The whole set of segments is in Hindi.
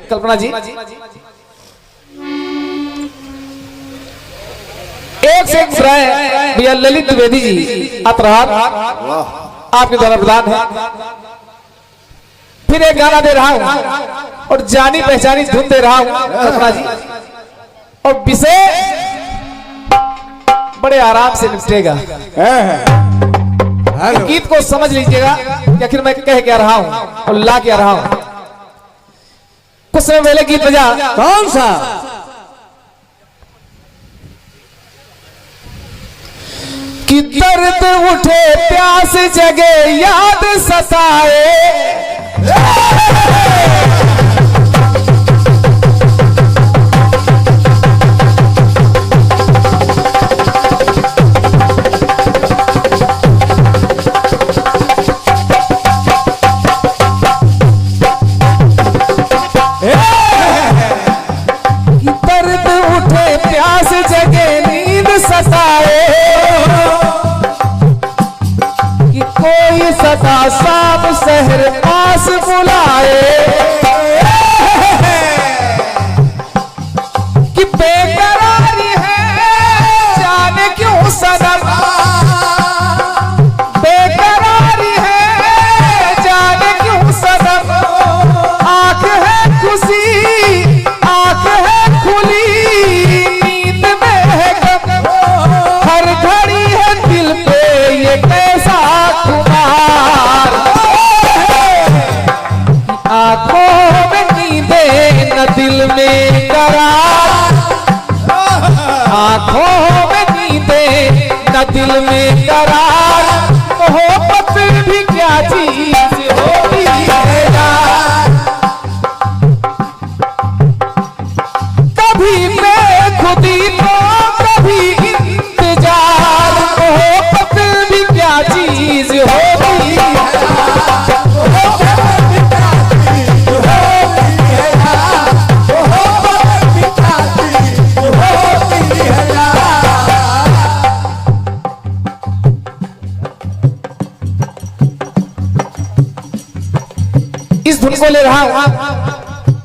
कल्पना जी एक से एक है भैया ललित द्विवेदी जी अतरहार आपके द्वारा प्रदान है। फिर एक गाना दे रहा हूं और जानी पहचानी धुन दे रहा हूं कल्पना जी, और विषय बड़े आराम से निपटेगा। गीत को समझ लीजिएगा कि आखिर मैं कह क्या रहा हूं और ला क्या रहा हूं। कुछ समय पहले गीत बजा, कौन सा? कि दर्द उठे प्यास जगे याद सताए, सदा साब शहर पास बुलाए, कि बेकरारी है जाने क्यों सनम, बेकरारी है जाने क्यों सनम, आंख है खुशी आंख है खुली नींद में है गम, हर घड़ी है दिल पे ये कैसा आंखों में नींदे न दिल में करार, आंखों में नींदे न दिल में करार, मोहब्बत भी क्या चीज होती है यार। कभी बेखुदी तो कभी इंतजार, मोहब्बत भी क्या चीज होती है। इस धुन को ले रहा हूं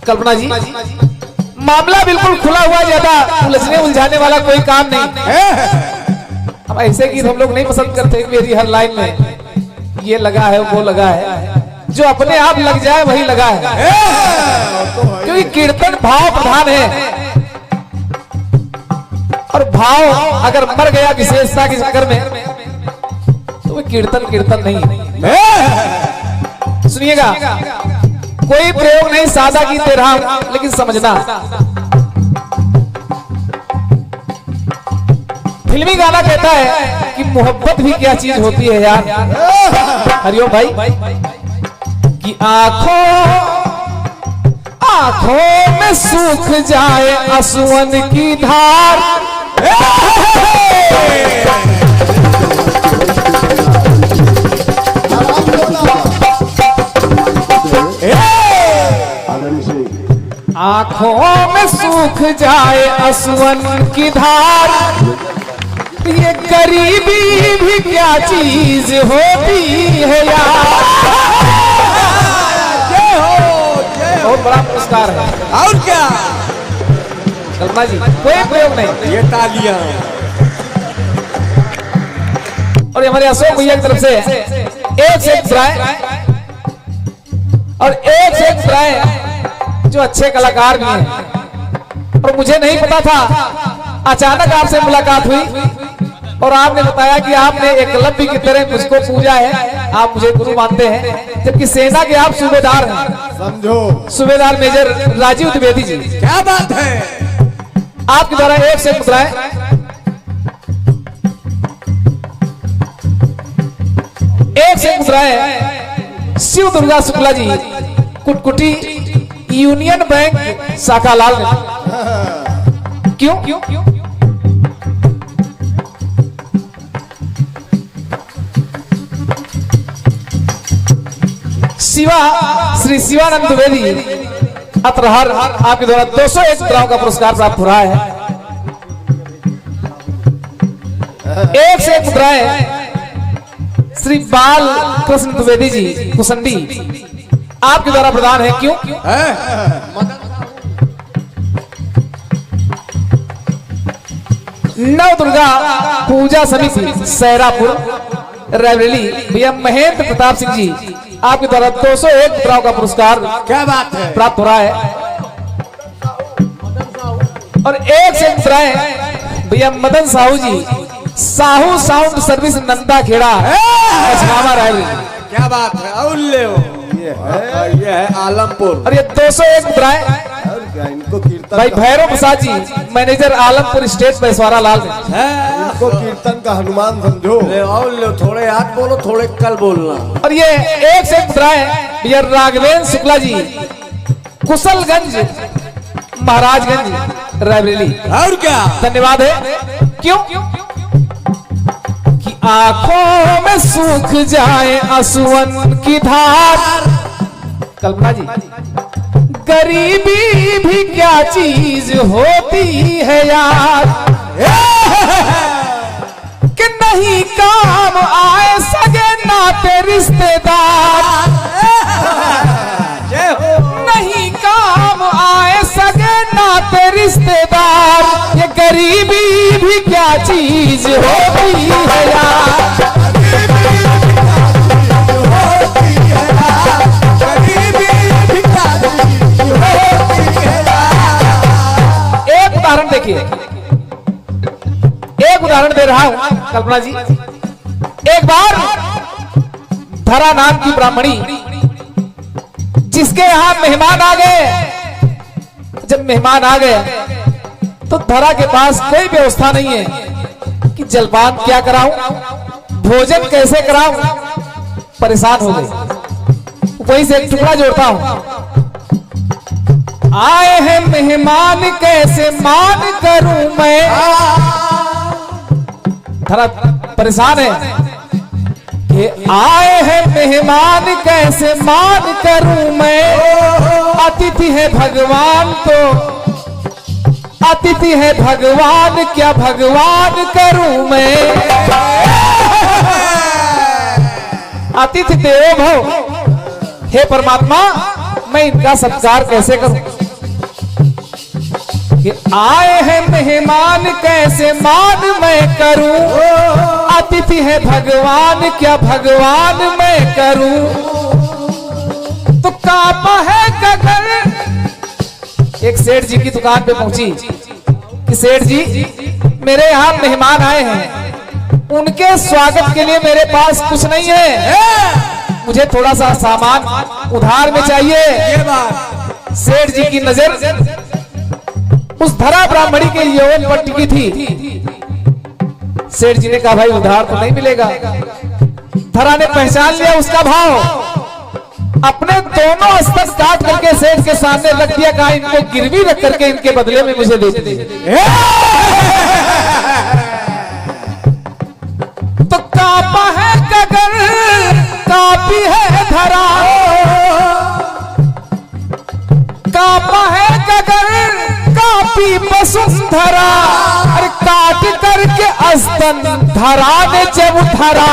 कल्पना जी, मामला बिल्कुल खुला हुआ, ज्यादा उलझने उलझाने वाला कोई काम नहीं। अब ऐसे गीत हम लोग नहीं पसंद करते मेरी हर लाइन में ये लगा है वो लगा है, जो अपने आप लग जाए वही लगा है, क्योंकि कीर्तन भाव प्रधान है और भाव अगर मर गया विशेषता के चक्कर में तो वो कीर्तन कीर्तन नहीं। सुनिएगा, कोई प्रयोग नहीं, सादा गीत दे रहा हूं लेकिन समझना। फिल्मी गाना कहता है कि मोहब्बत भी क्या चीज होती है यार। हरिओम भाई, कि आंखों में सूख जाए आंसुओं की धार, आंखों में सूख जाए आंसुओं की धार, ये गरीबी भी क्या चीज होती है यार। बहुत बड़ा पुरस्कार है और क्या कल्पना जी, कोई प्रयोग नहीं, ये तालियां। और हमारे अशोक भैया की तरफ से एक से एक सराय और एक से एक सराय जो अच्छे कलाकार भी हैं। और मुझे नहीं पता था, अचानक आपसे मुलाकात हुई और आपने बताया कि आपने एकलव्य की तरह मुझको पूजा है, आप मुझे गुरु मानते हैं, जबकि सेना के आप सूबेदार हैं। समझो, सूबेदार मेजर राजीव द्विवेदी जी, क्या बात है। आपके द्वारा एक से मुद्राएं, एक से मुद्राएं शिव दुर्गा शुक्ला जी, कुटकुटी यूनियन बैंक शाखा लाल में। क्यों क्यों क्यों शिवा श्री शिवानंद द्विवेदी अतरहार आपके द्वारा 201 मुद्राओं का पुरस्कार प्राप्त हो रहा है। एक से एक मुद्राएं श्री बाल कृष्ण द्विवेदी जी कुसंडी आपके द्वारा प्रदान है। क्यों नव दुर्गा पूजा समिति सैरापुर रायबरेली भैया महेंद्र प्रताप सिंह जी आपके द्वारा 201 मुद्राओं का पुरस्कार क्या बात है। प्राप्त हो रहा है। और एक से मुद्राएं भैया मदन साहू जी, साहू साउंड सर्विस नंदा खेड़ा पछनावा रायबरेली। क्या बात है। और ले ये है आलमपुर। और ये 201 मुद्राएं और क्या इनको कीर्तन भाई का- भैरव प्रसाद जी मैनेजर आलमपुर स्टेट बैसवारा लाल में। इनको कीर्तन का हनुमान समझो। ले और ले, थोड़े आज बोलो थोड़े कल बोलना। और ये एक से मुद्राएं भैया राघवेंद्र शुक्ला जी कुशलगंज महाराजगंज रायबरेली। और क्या। धन्यवाद है। क्यों कि आंखों में सूख जाए आंसुअन की धार। कल्पना जी गरीबी भी क्या चीज होती है यार, कि नहीं काम आए सगे नाते रिश्तेदार, जय हो। नहीं काम आए सगे नाते रिश्तेदार, ये गरीबी भी क्या चीज होती है यार। एक उदाहरण देखिए, एक उदाहरण दे रहा हूं कल्पना जी। एक बार धरा नाम की ब्राह्मणी जिसके यहां मेहमान आ गए, जब मेहमान आ गए तो धरा के पास कोई व्यवस्था नहीं है कि जलपान क्या कराऊं, भोजन कैसे कराऊं। परेशान हो गई। वहीं से एक टुकड़ा जोड़ता हूं। आए हैं मेहमान कैसे मान करूं मैं, धरा परेशान है कि आए हैं मेहमान कैसे मान करूं मैं। अतिथि है भगवान तो अतिथि है भगवान, क्या भगवान करूं मैं। अतिथि देवो भव, हे परमात्मा मैं इनका सत्कार कैसे करूं। कि आए हैं मेहमान कैसे मान मैं करूं। अतिथि है भगवान, क्या भगवान मैं करूं। तो कापा है गगन। एक सेठ जी की दुकान पे पहुंची कि सेठ जी मेरे यहाँ मेहमान आए हैं, उनके स्वागत के लिए मेरे पास कुछ नहीं है, मुझे थोड़ा सा सामान उधार में चाहिए। ये बात। सेठ जी की नजर उस धरा ब्राह्मणी के यौवन पर टिकी थी। सेठ जी ने कहा भाई उधार तो नहीं मिलेगा। धरा ने पहचान लिया उसका भाव, अपने दोनों हस्तक काट करके सेठ के सामने रख दिया। कहा इनको गिरवी रख करके इनके बदले में मुझे दे दे। तो कापा है गगन कापी है धरा, कापा है गगन कापी वसुंधरा। अरे काट करके अस्तन धरा ने जब धरा।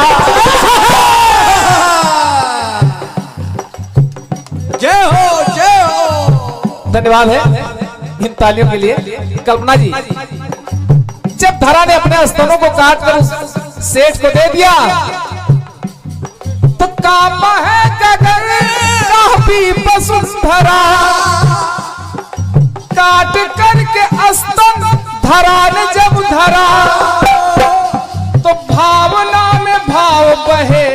जय हो जय हो। धन्यवाद है इन तालियों के लिए। कल्पना जी जब धरा ने अपने स्तनों को काट कर उस सेठ को दे दिया तो कापा है गगन कापी वसुंधरा। काट करके स्तन धरा ने जब धरा तो भावना में भाव बहे,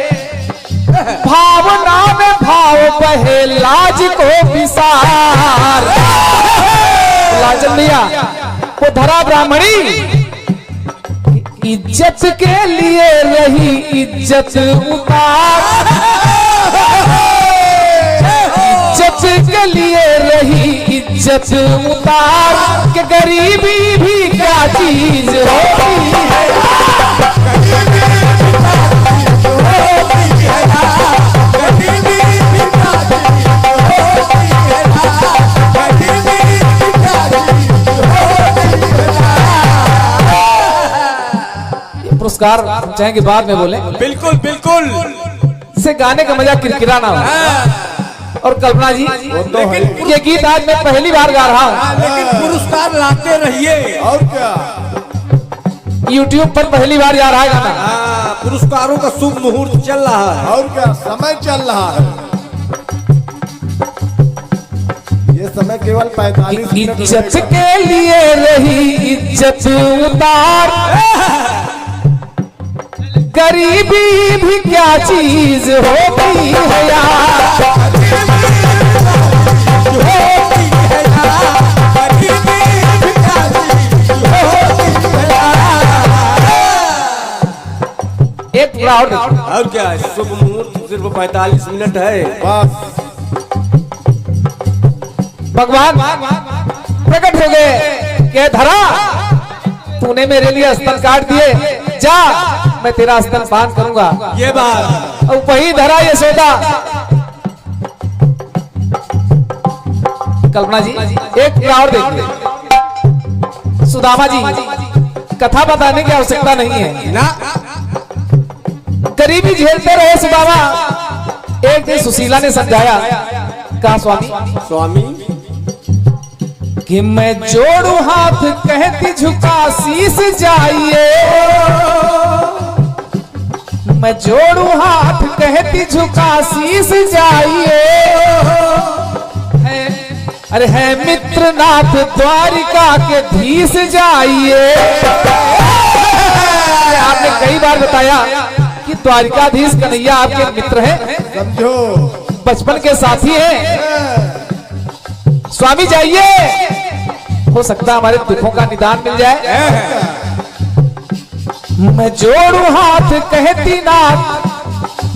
भावना में भाव बहे लाज को विसार। लाजन भैया वो धरा ब्राह्मणी इज्जत के लिए रही इज्जत उतार, इज्जत के लिए रही इज्जत उतार। के गरीबी भी क्या चीज होती है। पुरस्कार चाहेंगे बाद में बोले। बिल्कुल बिल्कुल। से गाने का मजा किरकिरा ना हो। और कल्पना जी ये गीत आज मैं पहली बार गा रहा हूँ। लेकिन पुरस्कार लाते रहिए। और क्या YouTube पर पहली बार जा रहा है गाना। हाँ, पुरस्कारों का शुभ मुहूर्त चल रहा है। और क्या समय चल रहा है। ये समय केवल 45 मिनट इज्जत के लिए रही इज्जत उतार, गरीबी भी क्या चीज होती है यार। एक टुकड़ा और क्या है, शुभ मुहूर्त सिर्फ 45 मिनट है। बस भगवान प्रकट हो गए कि धरा तूने मेरे लिए स्तन काट दिए, जा मैं तेरा स्तन पान करूंगा। ये बात और वही धरा ये सौदा। कल्पना जी एक और देखिए, सुदामा जी कथा बताने की आवश्यकता नहीं है ना, गरीबी झेलते रहे सुदामा। एक दिन सुशीला ने समझाया, कहा स्वामी कि मैं जोड़ू हाथ कहती झुका शीस जाइए, मैं जोड़ू हाथ कहती झुका शीस जाइए। अरे है मित्रनाथ द्वारिका के धीस जाइए। आपने कई बार बताया कि द्वारिकाधीश कन्हैया आपके मित्र हैं, समझो बचपन के साथी हैं। स्वामी जाइए, हो सकता है हमारे दुखों का निदान मिल जाए। मैं जोड़ू हाथ कहती नाथ,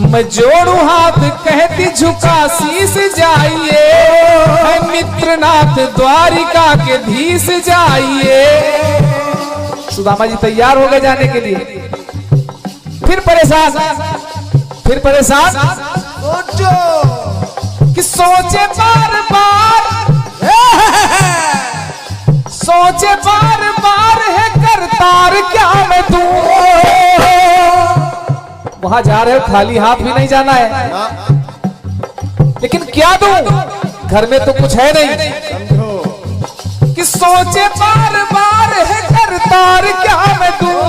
मैं जोड़ू हाथ कहती झुका शीस जाइए, मित्रनाथ द्वारिका के धीस जाइए। सुदामा जी तैयार हो गए जाने के लिए, फिर परेशान सोचो कि सोचे बार बार, सोचे बार बार है करतार क्या मैं दूं। वहां जा रहे हो खाली हाथ भी नहीं जाना है, लेकिन क्या दूं, घर में तो कुछ है नहीं। समझो कि सोचे बार बार है करतार क्या मैं दूं।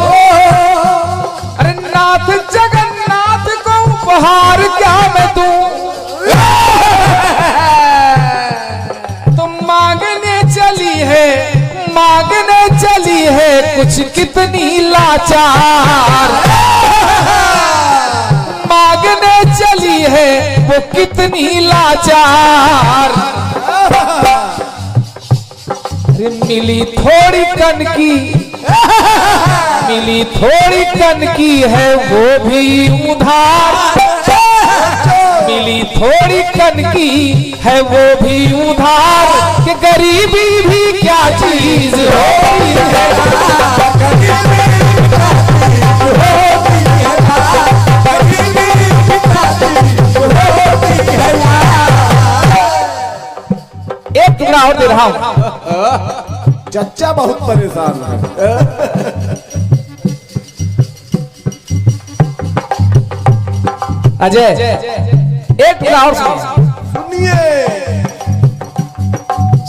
अरे नाथ जगन्नाथ को उपहार क्या मैं दूं। तुम मांगने चली है कुछ कितनी लाचार, मांगने चली है वो कितनी लाचार। मिली थोड़ी कनकी, मिली थोड़ी कनकी है वो भी उधार, मिली थोड़ी कनकी है वो भी उधार। कि गरीबी भी क्या चीज होती है, एक टुकड़ा और दे रहा हूं। चच्चा बहुत परेशान है। अजय एक टुकड़ा और सुनिए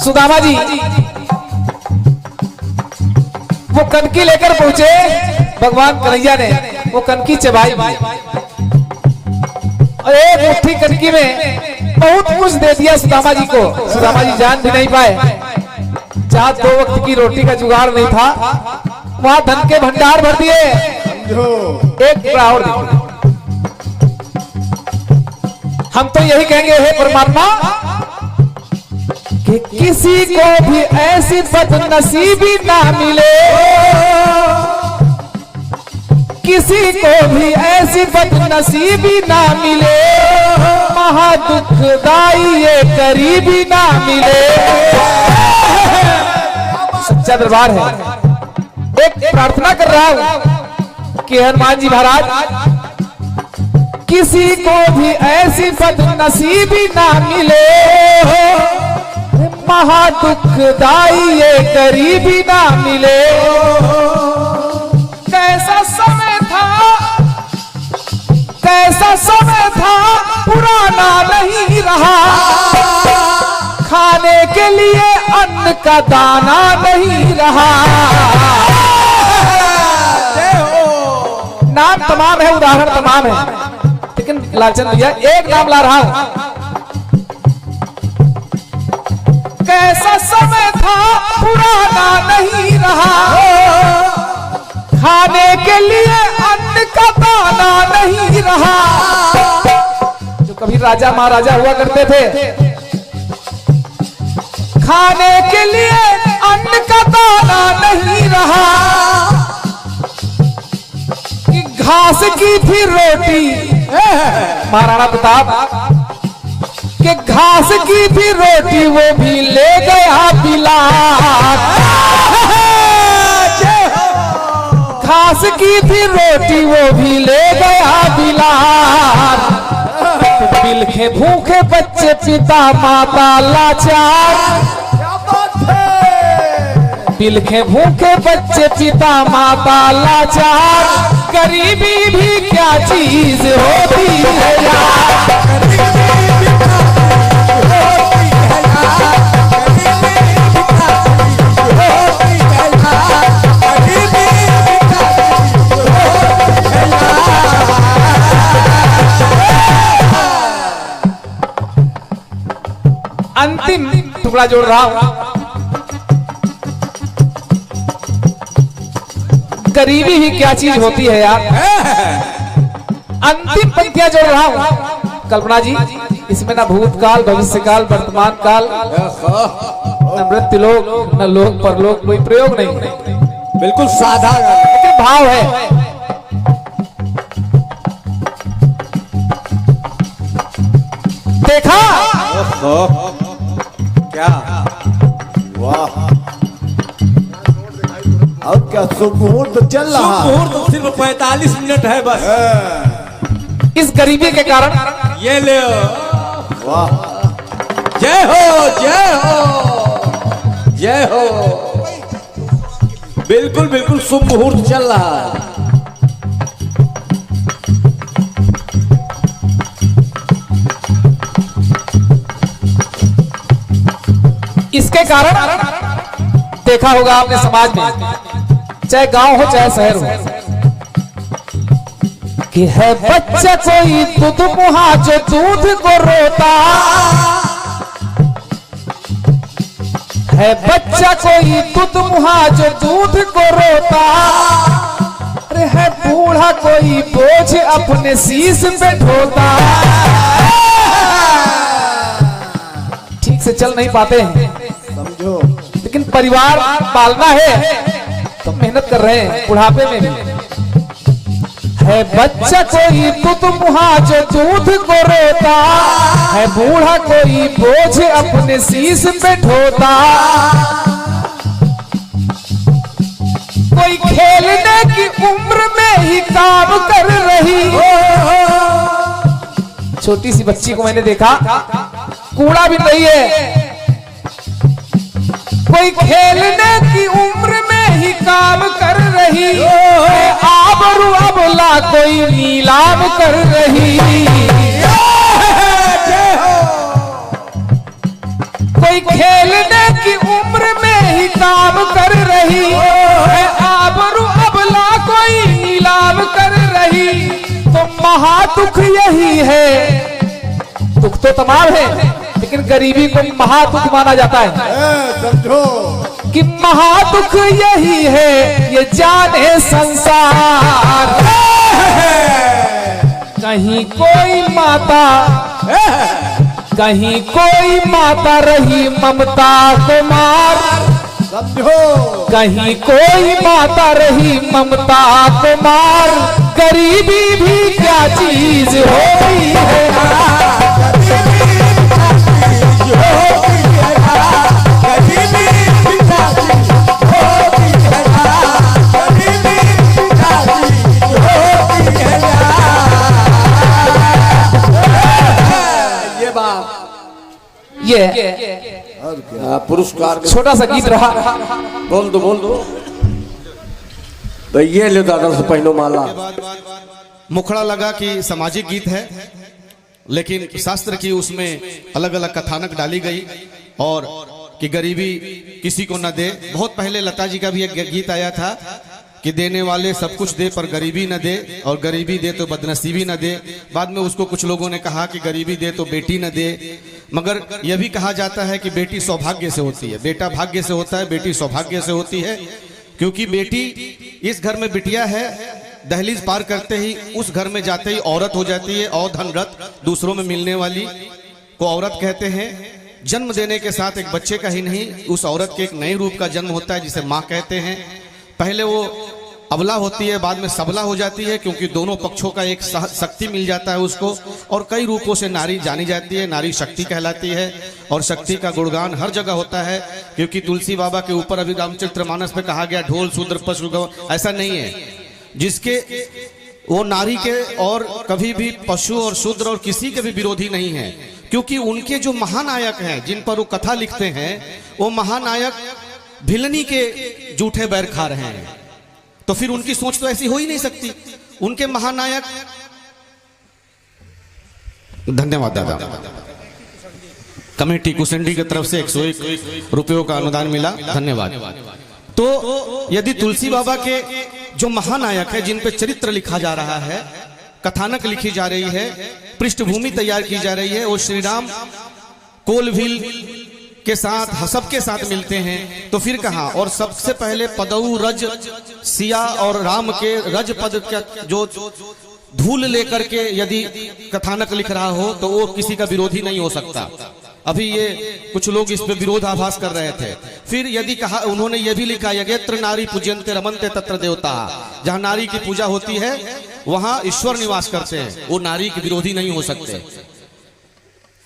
सुदामा जी वो कनकी लेकर पहुंचे, भगवान कन्हैया ने वो कनकी चबाई और एक मुट्ठी कनकी में बहुत कुछ दे दिया सुदामा जी को। सुदामा जी जान भी नहीं पाए, जहां 2 वक्त की रोटी का जुगाड़ नहीं था वहां धन के भंडार भर दिए। समझो एक टुकड़ा और देखिए, हम तो यही कहेंगे हे परमात्मा कि किसी को भी ऐसी बदनसीबी ना मिले, किसी को भी ऐसी बदनसीबी ना मिले, महादुखदाई ये करीबी ना मिले। सच्चा दरबार है। एक प्रार्थना कर रहा हूं कि हनुमान जी महाराज किसी को भी ऐसी बदनसीबी ना मिले, महादुखदाई ये गरीबी ना मिले। कैसा समय था, कैसा समय था पुराना नहीं रहा, खाने के लिए अन्न का दाना नहीं रहा। नाम तमाम है, उदाहरण तमाम है, लेकिन लालचंद भैया एक नाम ला रहा हूं। कैसा समय था पुराना नहीं रहा, खाने के लिए अन्न का दाना नहीं रहा। जो कभी राजा महाराजा हुआ करते थे, खाने के लिए अन्न का दाना नहीं रहा, कि घास की थी रोटी। महाराणा प्रताप के घास की थी रोटी वो भी ले गया बिलार। घास की थी रोटी वो भी ले गया बिलार। बिलखे भूखे बच्चे पिता माता लाचार, बिलखे भूखे बच्चे पिता माता लाचार। गरीबी भी क्या चीज होती है यार, अंतिम टुकड़ा जोड़ रहा हूं। गरीबी ही क्या चीज होती है यार, अंतिम पंक्तियां जोड़ रहा हूं। कल्पना जी, इसमें ना भूतकाल, भविष्यकाल, वर्तमान काल, न मृत्युलोक, न लोक परलोक, कोई प्रयोग नहीं, बिल्कुल साधा भाव है। देखा क्या, वाह, अब क्या शुभ मुहूर्त चल रहा है। मुहूर्त सिर्फ 45 मिनट है बस। इस गरीबी के कारण ये ले, वाह, जय हो जय हो जय हो। बिल्कुल बिल्कुल शुभ मुहूर्त चल रहा है। इसके कारण देखा होगा आपने समाज में, चाहे गांव हो चाहे शहर हो, कि है बच्चा कोई दूध मुहा जो दूध को रोता है, बच्चा कोई दूध मुहा जो दूध को रोता। अरे है बूढ़ा कोई बोझ अपने शीश पे ढोता। ठीक से चल नहीं पाते हैं, समझो, लेकिन परिवार पालना है तो मेहनत कर रहे हैं बुढ़ापे में भी। है बच्चा कोई दूध मुहा जो दूध को रोता है, बूढ़ा कोई बोझ अपने शीश पे ढोता। कोई खेलने की उम्र में ही काम कर रही, छोटी सी बच्ची को मैंने देखा, कूड़ा भी नहीं है, कोई खेलने की उम्र में ही काम कर रही, आबरू अबला कोई नीलाम कर रही। कोई खेलने की उम्र में ही काम कर रही, आबरू अबला कोई नीलाम कर रही। तो महादुख यही है, दुख तो तमाम है लेकिन गरीबी को महादुख माना जाता है। समझो कि महादुख यही है ये जाने संसार। कहीं कोई माता, कहीं कोई माता रही ममता को मार, समझो, कहीं कोई माता रही ममता को मार। गरीबी भी क्या चीज होती है, ये पुरस्कार छोटा सा गीत रहा। बोल दो तो ये ले दादा से पहनो माला। मुखड़ा लगा कि सामाजिक गीत है, लेकिन शास्त्र की उसमें अलग अलग कथानक डाली गई और कि गरीबी किसी को न दे। बहुत पहले लता जी का भी एक गीत आया था कि देने वाले सब कुछ दे पर गरीबी न दे, और गरीबी दे तो बदनसीबी न दे। बाद में उसको कुछ लोगों ने कहा कि गरीबी दे तो बेटी न दे, मगर यह भी कहा जाता है कि बेटी सौभाग्य से होती है, बेटा भाग्य से होता है, बेटी सौभाग्य से होती है। क्योंकि बेटी इस घर में बिटिया है, दहलीज पार करते ही उस घर में जाते ही औरत हो जाती है, और धनरत दूसरों में मिलने वाली को औरत कहते हैं। जन्म देने के साथ एक बच्चे का ही नहीं, उस औरत के एक नए रूप का जन्म होता है जिसे माँ कहते हैं। पहले वो अबला होती है, बाद में सबला हो जाती है, क्योंकि दोनों पक्षों का एक शक्ति मिल जाता है उसको, और कई रूपों से नारी जानी जाती है, नारी शक्ति कहलाती है। और शक्ति का गुणगान हर जगह होता है, क्योंकि तुलसी बाबा के ऊपर अभी रामचरितमानस में कहा गया ढोल शूद्र पशु गौ, ऐसा नहीं है। जिसके वो नारी के और कभी भी पशु और शूद्र और किसी के भी विरोधी नहीं है, क्योंकि उनके जो महानायक हैं जिन पर वो कथा लिखते हैं, वो महानायक भिलनी के जूठे बैर खा रहे हैं, तो फिर उनकी सोच तो ऐसी हो ही नहीं सकती। उनके महानायक, धन्यवाद दादा, कमेटी कुसंडी की तरफ से 101 रुपयों का अनुदान मिला, धन्यवाद। तो यदि तुलसी बाबा के जो महानायक है, जिन पे चरित्र लिखा जा रहा है, कथानक लिखी जा रही है, पृष्ठभूमि तैयार की जा रही है, वो श्री राम कोलभील के साथ सबके साथ मिलते हैं, तो फिर कहां। और सबसे पहले पदऊ रज सिया और राम के रज पद का जो धूल लेकर के यदि कथानक लिख रहा हो तो वो किसी का विरोधी नहीं हो सकता। अभी ये कुछ लोग इस पे विरोधाभास कर रहे थे। फिर यदि कहा, उन्होंने ये भी लिखा, यज्ञत्र नारी पूज्यन्ते रमन्ते तत्र देवता, जहां नारी की पूजा होती है वहां ईश्वर निवास करते हैं, वो नारी के विरोधी नहीं हो सकते।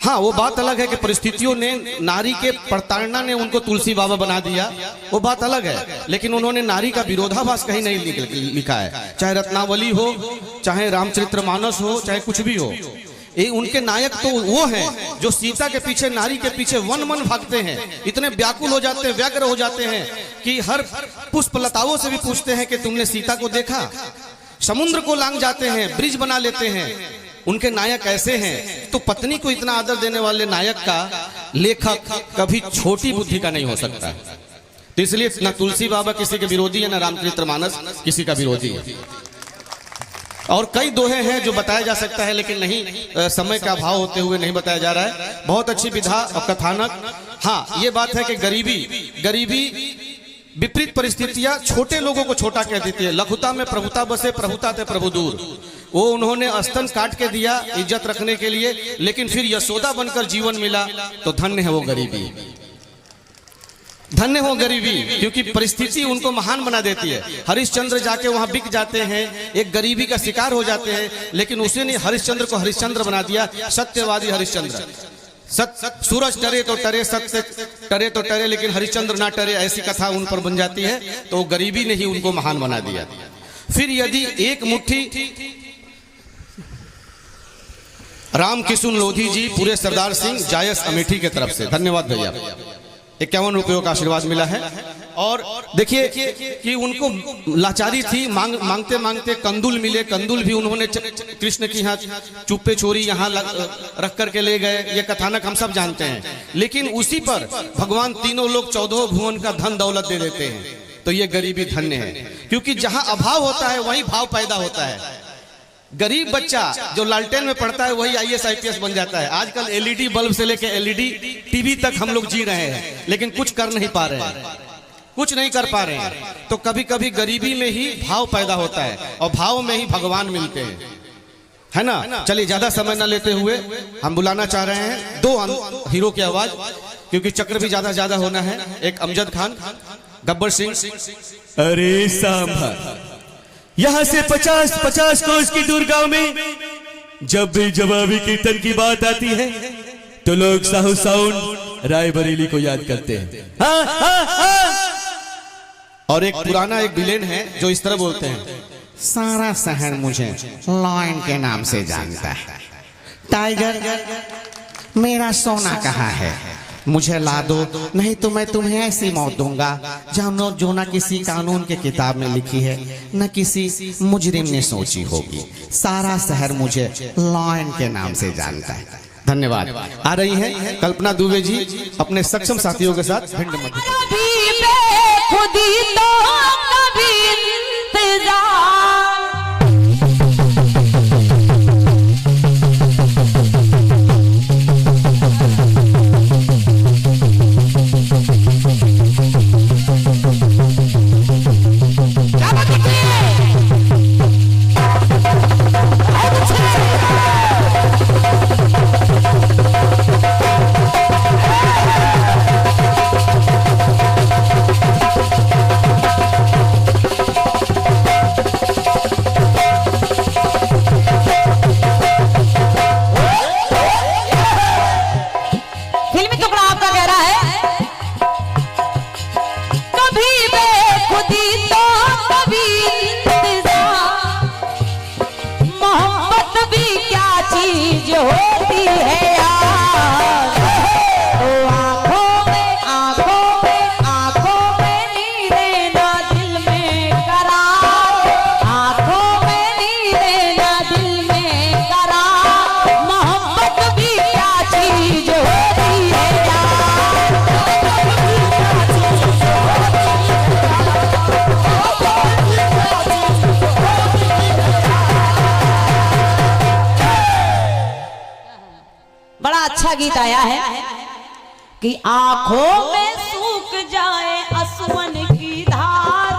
हाँ, वो बात अलग है कि परिस्थितियों ने, नारी के प्रताड़ना ने उनको तुलसी बाबा बना दिया, वो बात अलग है, लेकिन उन्होंने नारी का विरोधाभास कहीं नहीं लिखा है। चाहे रत्नावली हो, चाहे रामचरितमानस हो, चाहे कुछ भी हो, ये उनके नायक तो वो हैं जो सीता के पीछे, नारी के पीछे वन मन भागते हैं, इतने व्याकुल हो जाते हैं, व्यग्र हो जाते हैं कि हर पुष्प लताओं से भी पूछते हैं कि तुमने सीता को देखा। समुद्र को लांग जाते हैं, ब्रिज बना लेते हैं। उनके नायक ऐसे हैं। तो पत्नी को इतना आदर देने वाले नायक का लेखक कभी छोटी बुद्धि का नहीं हो सकता। तो इसलिए ना तुलसी बाबा किसी के विरोधी है, ना रामचरितमानस किसी का विरोधी है। और कई दोहे हैं जो बताया जा सकता है, लेकिन नहीं, समय का अभाव होते हुए नहीं बताया जा रहा है। बहुत अच्छी विधा और कथानक। हाँ, ये बात है कि गरीबी विपरीत परिस्थितियां छोटे लोगों को छोटा कह देती है। लघुता में प्रभुता बसे, प्रभुता ते प्रभु दूर। वो उन्होंने स्तन काट के दिया इज्जत रखने के लिए, लेकिन फिर यशोदा बनकर जीवन मिला, तो धन्य है वो गरीबी, धन्य हो गरीबी, क्योंकि परिस्थिति उनको महान बना देती है। हरिश्चंद्र जाके वहां बिक जाते हैं, एक गरीबी का शिकार हो जाते हैं, लेकिन उसे ने हरिश्चंद्र को हरिश्चंद्र बना दिया, सत्यवादी हरिश्चंद्र। सूरज टरे तो टरे, सत्य टरे तो टरे, लेकिन हरिश्चंद्र ना टरे, ऐसी कथा उन पर बन जाती है। तो गरीबी ने ही उनको महान बना दिया। फिर यदि एक मुट्ठी राम किशुन लोधी जी, पूरे सरदार सिंह, जायस अमेठी के तरफ से, धन्यवाद भैया, 51 रुपयों का आशीर्वाद मिला है। और देखिए कि उनको लाचारी थी, मांगते मांगते कंदुल मिले, कंदुल भी उन्होंने कृष्ण की यहाँ चुप्पे चोरी यहाँ रख करके ले गए। ये कथानक हम सब जानते हैं, लेकिन उसी पर भगवान तीनों लोग 14 भुवन का धन दौलत दे देते हैं। तो ये गरीबी धन्य है, क्योंकि जहां अभाव होता है वहीं भाव पैदा होता है। गरीब बच्चा जो लालटेन में पढ़ता है वही IAS IPS बन जाता है। आजकल LED बल्ब से लेकर LED टीवी तक हम लोग जी रहे हैं, लेकिन कुछ कर नहीं पा रहे हैं, कुछ नहीं कर पा रहे हैं। तो कभी कभी गरीबी में ही भाव पैदा होता है, और भाव में ही भगवान मिलते हैं, है ना। चलिए ज्यादा समय न लेते हुए हम बुलाना चाह रहे हैं 2 हीरो की आवाज, क्योंकि चक्र भी ज्यादा होना है। एक अमजद खान, गब्बर सिंह। अरे सांभर, यहाँ से 50 कोस की दूर गांव में जब भी जवाबी कीर्तन की बात आती है तो लोग साहू साउंड रायबरेली को याद करते हैं। हाँ, हाँ, हाँ। और एक पुराना एक विलेन है जो इस तरह बोलते हैं, सारा शहर मुझे लॉयन के नाम से जानता है। टाइगर, मेरा सोना कहाँ है? मुझे ला दो, नहीं तो मैं तुम्हें ऐसी मौत दूंगा जो ना किसी कानून के किताब में लिखी है, न किसी मुजरिम ने सोची होगी। सारा शहर मुझे लॉयन के नाम से जानता है। धन्यवाद। आ रही हैं कल्पना दुबे जी अपने सक्षम साथियों के साथ भिंड मध्य। चीज होती है यार। तो आंखों में नींदें ना दिल में करार, आंखों में नींदें ना दिल में करार, मोहब्बत भी क्या चीज होती है यार। बड़ा अच्छा गीत आया है कि आंखों में सूख जाए असवन की धार,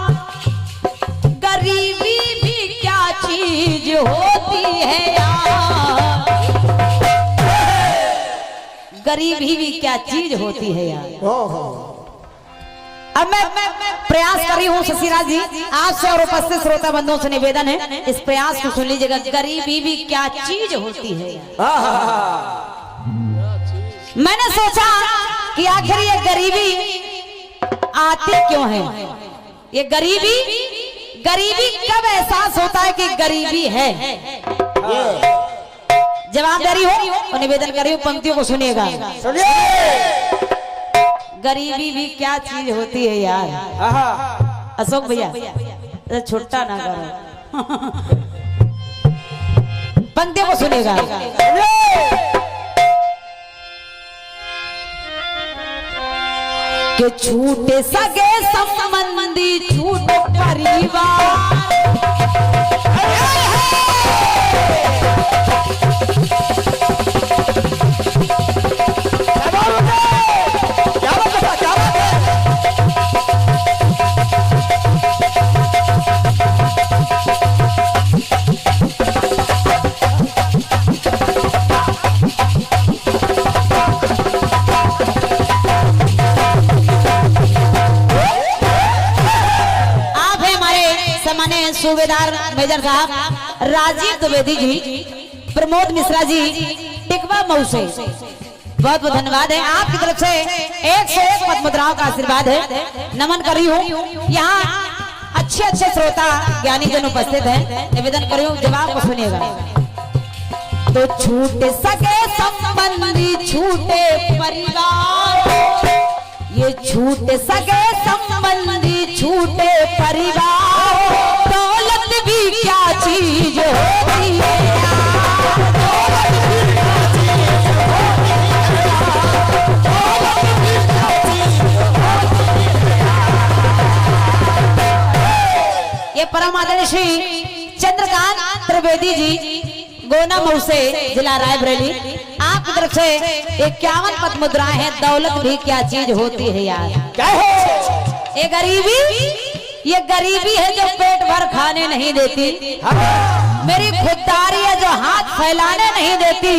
गरीबी भी क्या चीज होती है यार। गरीबी भी क्या चीज होती है यार। अब मैं प्रयास कर रही हूँ शशिराज जी, आपसे और उपस्थित श्रोता बंधुओं से निवेदन है, इस प्रयास को सुन लीजिएगा। गरीबी भी क्या चीज होती है यार। मैंने सोचा कि आखिर ये गरीबी आती क्यों है, ये गरीबी कब एहसास होता है कि गरीबी है। जवाब दे रही हो और निवेदन कर रही हूँ, पंक्तियों को सुनिएगा। गरीबी भी क्या चीज होती है यार। अशोक भैया छुट्टा ना करो, पंक्तियों को सुनिएगा। कि छूटे सगे संबंधी छूटे परिवार, सूबेदार मेजर साहब राजीव द्विवेदी जी, प्रमोद मिश्रा जी, टिकवा मऊ से बहुत बहुत धन्यवाद है। आपकी तरफ से 101 पद मुद्राओं का आशीर्वाद है, नमन कर रही हूँ। यहाँ अच्छे अच्छे श्रोता ज्ञानी जन उपस्थित हैं, निवेदन कर रही हूँ, जवाब को सुनिएगा। तो छूटे सगे संबंधी छूटे परिवार, ये छूटे सगे संबंधी छूटे परिवार, दौलत भी क्या चीज होती है। ये परम आदरणीय श्री चंद्रकांत त्रिवेदी जी, गोना मऊ से, जिला रायबरेली, आपकी तरफ से 51 पद मुद्राएं हैं। दौलत भी क्या चीज होती है यार। क्या है ये गरीबी है जो पेट भर खाने नहीं देती, मेरी खुददारी है जो हाथ फैलाने नहीं देती।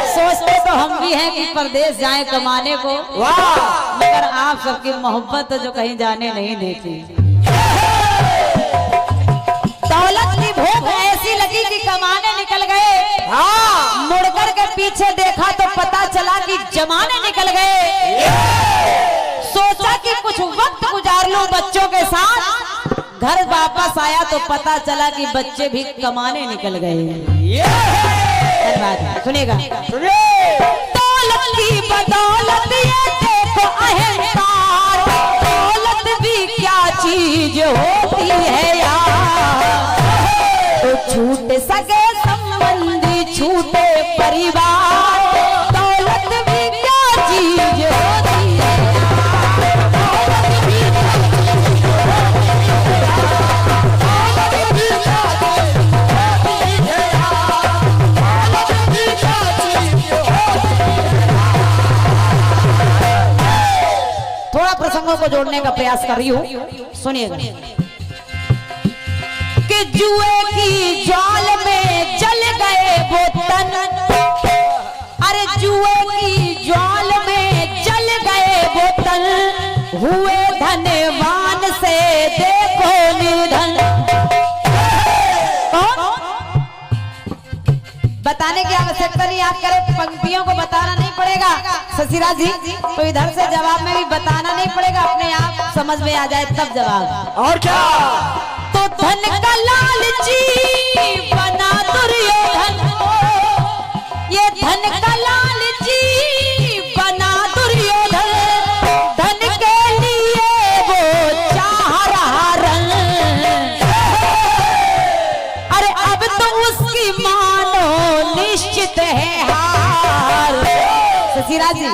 सोचते तो हम भी हैं कि परदेश जाएं कमाने को, मगर आप सबकी मोहब्बत जो कहीं जाने नहीं देती। दौलत की भूख ऐसी लगी कि कमाने निकल गए, मुड़कर के पीछे देखा तो पता चला कि जमाने निकल गए। सोचा कि कुछ वक्त गुजार लूं बच्चों के साथ, घर वापस आया तो पता चला कि बच्चे भी कमाने निकल गए। धन्यवाद, सुनिएगा। दौलत की बदौलत ये देखो अहंकार, दौलत भी क्या चीज होती है यार। तो छूटे सगे संबंधी छूटे परिवार, दौलत भी क्या चीज होती है। थोड़ा प्रसंगों को जोड़ने का प्रयास कर रही हूँ, सुनिएगा। कि जुए की जाल में जल गए वो तन, अरे जुए की जाल में जल गए वो तन, हुए धनवान से देखो निर्धन। बताने की आवश्यकता नहीं, आप करें पंक्तियों को बताना नहीं पड़ेगा शशिराज जी, तो इधर से जवाब में भी बताना नहीं पड़ेगा, अपने आप समझ में आ जाए तब जवाब। और क्या? तो धन का लालची बना दुर्योधन, की मानो निश्चित है हार। शशिराज जी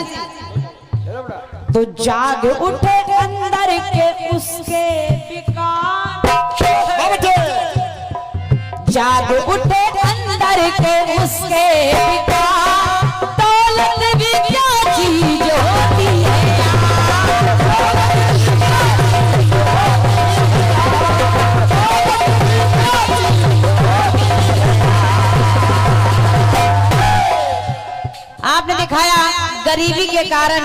तो जाग उठे अंदर के उसके विकार, जाग उठे अंदर के उसके विकार, दौलत भी क्या चीज होती है। आपने दिखाया गरीबी के कारण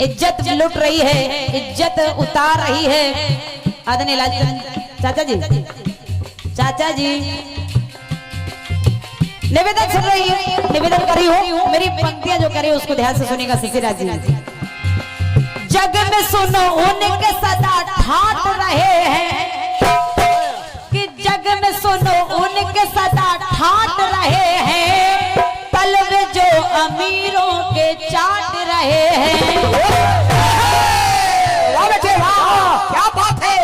इज्जत लुट रही है, इज्जत उतार रही है। आदरणीय चाचा जी, चाचा जी निवेदन सुन रही है, निवेदन कर रही हूँ, मेरी पंक्तियां जो करी उसको ध्यान से सुनेगा शशिराज जी। जग में सुनो उनके सदा ठाट रहे हैं, कि जग में सुनो उनके सदा ठाट रहे हैं, तलवे जो अमीरों के चाट रहे हैं। क्या बात है,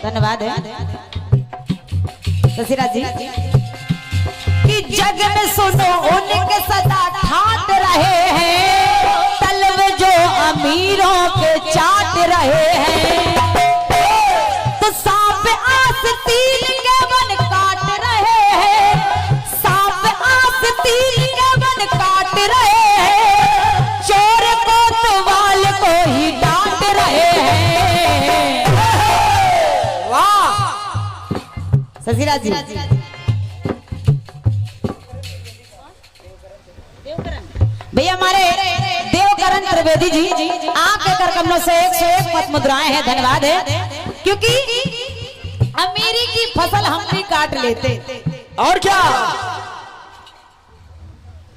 धन्यवाद है शशिराज जी। कि जग में सुनो उनके सदा ठाट रहे हैं, तलवे जो अमीरों के चाट रहे हैं। तो सांप आस्तीन के वन काट रहे हैं, सांप आस्तीन के वन काट रहे हैं, चोर कोतवाल को ही डांट रहे हैं। वाह शशिराज जी। भैया हमारे देवकरण त्रिवेदी जी आपके कर कमलों से 101 पद मुद्राएं हैं, धन्यवाद है। क्योंकि अमीरी की फसल हम भी काट लेते और क्या।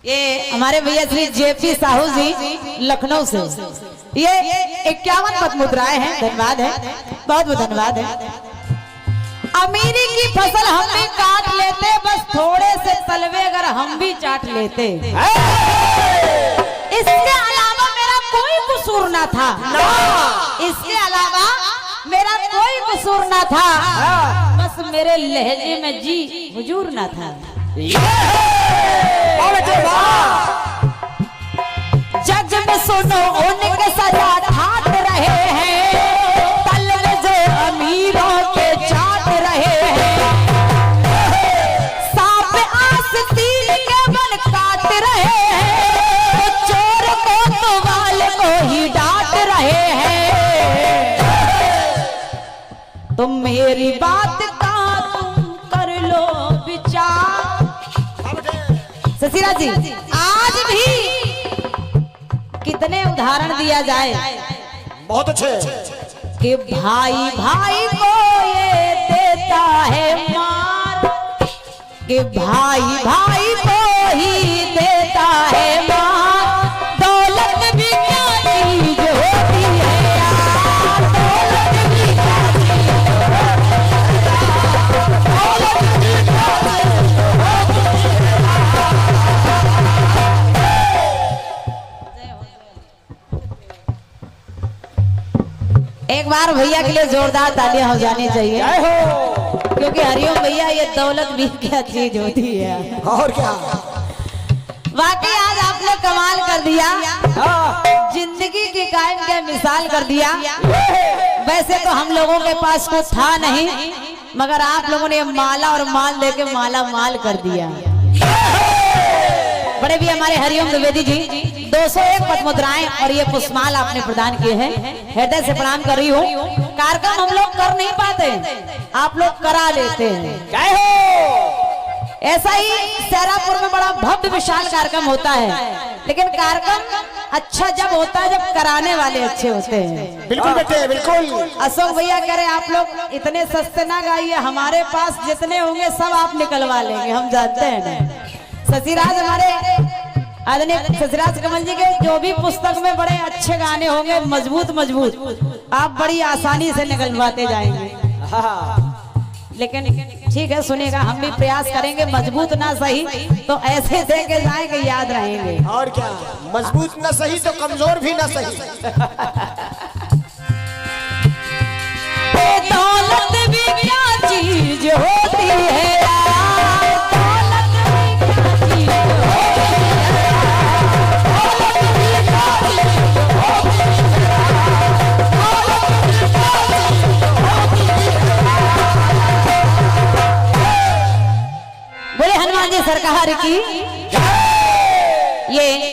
ये हमारे भैया श्री जेपी साहू जी लखनऊ से, ये 51 पद मुद्राएं हैं, धन्यवाद है, बहुत बहुत धन्यवाद है। अमीरी की फसल हम भी काट लेते, बस थोड़े से तलवे अगर हम भी चाट लेते। इसके अलावा मेरा कोई कसूर ना था, इसके अलावा मेरा कोई कसूर ना था, बस मेरे लहजे में जी हुजूर ना था। जग में सुनो उनके सदा ठाट रहे हैं, तलवे जो अमीरों के चाट रहे हैं, सांप आस्तीन के वन काट रहे हैं, चोर कोतवाल को ही डांट रहे हैं। तुम मेरी बात का तुम कर लो विचार। शशिराज जी आज भी कितने उदाहरण दिया जाए, बहुत अच्छे। कि भाई भाई को ये देता है मार, कि भाई भाई को ही देता है मार, दौलत भी क्या चीज होती है यार, दौलत भी क्या चीज एक बार भैया के लिए जोरदार तालियां हो जानी चाहिए, क्योंकि हरिओम भैया ये दौलत भी क्या चीज होती है। और क्या। वाकई आज आपने कमाल कर दिया, जिंदगी की कायम के मिसाल कर दिया। वैसे तो हम लोगों के पास कुछ था नहीं, मगर आप लोगों ने माला और माल देके माला माल कर दिया। बड़े भी हमारे हरिओम द्विवेदी जी 201 पद मुद्राएं और ये पुष्पमाल आपने प्रदान किए हैं, हृदय से प्रणाम कर रही हूँ। कार्यक्रम हम लोग कर नहीं पाते, आप लोग करा लेते हैं। जय हो। ऐसा ही सैरापुर में बड़ा भव्य विशाल कार्यक्रम होता है, लेकिन कार्यक्रम अच्छा जब होता है जब कराने वाले अच्छे होते हैं। बिल्कुल बेटे बिल्कुल। अशोक भैया कह रहे आप लोग इतने सस्ते ना गाइए, हमारे पास जितने होंगे सब आप निकलवा लेंगे, हम जानते हैं ना। शशिराज हमारे आदरणीय शशिराज कमल जी के जो भी पुस्तक में बड़े अच्छे गाने होंगे, मजबूत मजबूत, आप बड़ी आसानी से निकलवाते जाएंगे। लेकिन ठीक है, सुनिएगा, हम भी प्रयास करेंगे, मजबूत ना सही तो ऐसे दे के जाएंगे, याद रहेंगे। और क्या, मजबूत ना सही तो कमजोर भी ना सही। दौलत भी क्या चीज होती है यार, सरकार की ये